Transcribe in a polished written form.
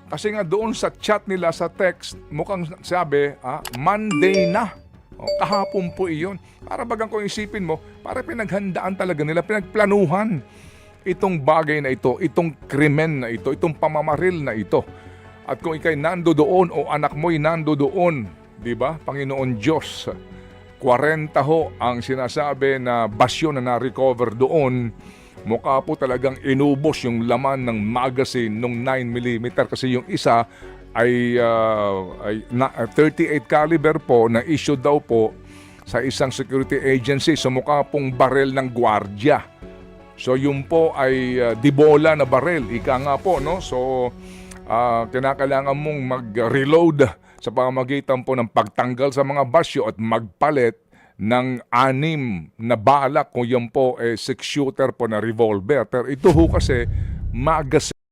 Kasi nga doon sa chat nila, sa text, mukhang sabi, Monday na. O, kahapon po iyon. Para bagang kung isipin mo, para pinaghandaan talaga nila, pinagplanuhan itong bagay na ito, itong krimen na ito, itong pamamaril na ito. At kung ikay nando doon o anak mo'y nando doon, di ba, Panginoon Diyos, 40 ho ang sinasabi na basyo na na-recover doon. Mukha po talagang inubos yung laman ng magazine nung 9mm kasi yung isa ay 38 caliber po na issue daw po sa isang security agency. So mukha pong barel ng gwardiya. So yun po ay dibola na barel. Ika nga po, no? So kinakailangan mong mag-reload sa pamamagitan po ng pagtanggal sa mga basyo at magpalit ng 6 na balak kung yan po 6-shooter po na revolver. Pero ito ho kasi magazine.